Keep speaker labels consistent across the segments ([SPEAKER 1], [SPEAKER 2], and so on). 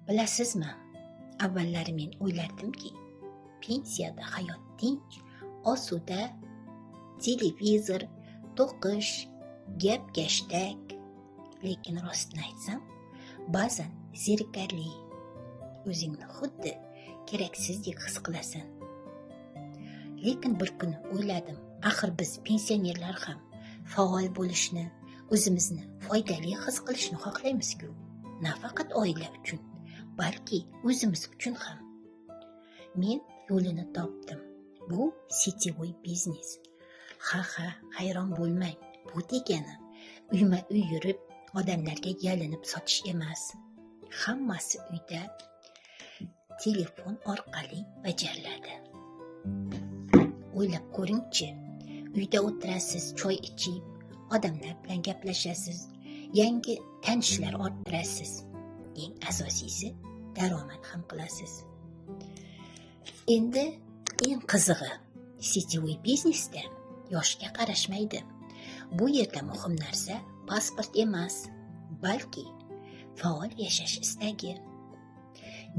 [SPEAKER 1] Bilasizmi, avvallari men o'ylardimki, pensiyada hayot tinch, osuda, televizor, to'qish, gap-gashtak. Lekin rostini aytsam, ba'zan zerikarli, o'zingni xuddi keraksizdek his qilasan. Lekin bir kuni o'yladim, axir biz pensionerlar ham faol bo'lishni, o'zimizni foydali his qilishni xohlaymiz-ku. Nafaqat oila uchun, balki o'zimiz uchun ham. Men yo'lini topdim. Bu sityovoy biznes. Ha, hayron bo'lmang. Bu degani uyma-uy yurib, odamlarga yalinib sotish emas. Hammasi uyda telefon orqali bajariladi. O'ylab ko'ringchi, uyda o'tirasiz, choy ichib, odamlar bilan gaplashasiz, yangi tanishlar orttirasiz. Eng asosiysi, daromad ham qilasiz. Endi eng qizig'i, sityovoy biznesda yoshga qarashmaydi. Bu yerda muhim narsa pasport emas, balki faol yashash istagi.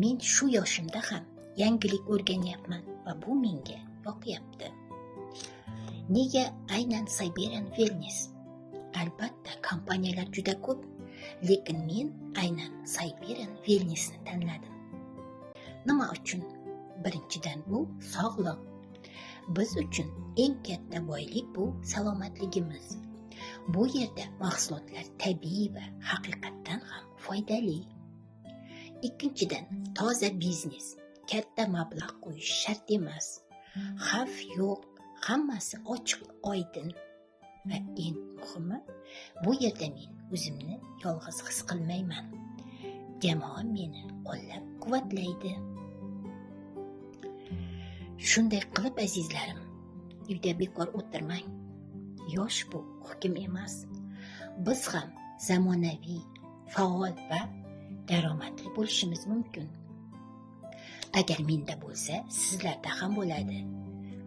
[SPEAKER 1] Men shu yoshimda ham yangilik o'rganyapman va bu menga yoqyapti. Nega aynan Siberian Wellness? Albatta, kompaniyalar juda ko'p, lekin men aynan Siberian Wellnessni tanladim. Nima uchun? Birinchidan, bu sog'liq. Biz uchun eng katta boylik bu salomatligimiz. Bu yerda mahsulotlar tabiiy va haqiqatdan ham foydali. Ikkinchidan, toza biznes. Katta mablag' qo'yish shart emas. Xavf yo'q, hammasi ochiq, oydin. Va eng muhimi, bu yerda men o'zimni yolg'iz his qilmayman. Jamoa meni qo'llab-quvvatlaydi. Shunday qilib, azizlarim, uyda bekor o'tirmang. Yosh bu hukm emas. Biz ham zamonaviy, faol va daromadli bo'lishimiz mumkin. Agar menda bo'lsa, sizlarda ham bo'ladi.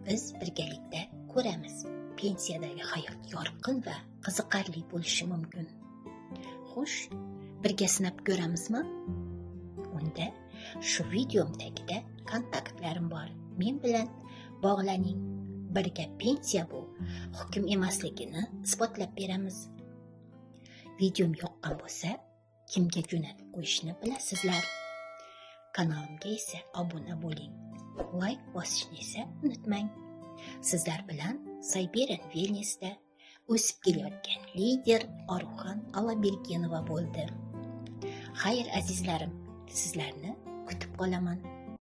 [SPEAKER 1] Biz birgalikda ko'ramiz. Pensiyadagi hayot yorqin va qiziqarli bo'lishi mumkin. Xo'sh, birga sinab ko'ramizmi? Unda shu videom tagida kontaktlarim bor. Men bilan bog'laning. Birga pensiya bu hukm emasligini isbotlab beramiz. Videom yoqqan bo'lsa, kimga jo'natib qo'yishni bilasizlar. Kanalimga esa obuna bo'ling. Like bosishni esa unutmang. Sizlar bilan Siberian Wellnessda o'sib kelayotgan lider Oruxan Allabergenova bo'ldi. Xayr azizlarim, sizlarni kutib qolaman.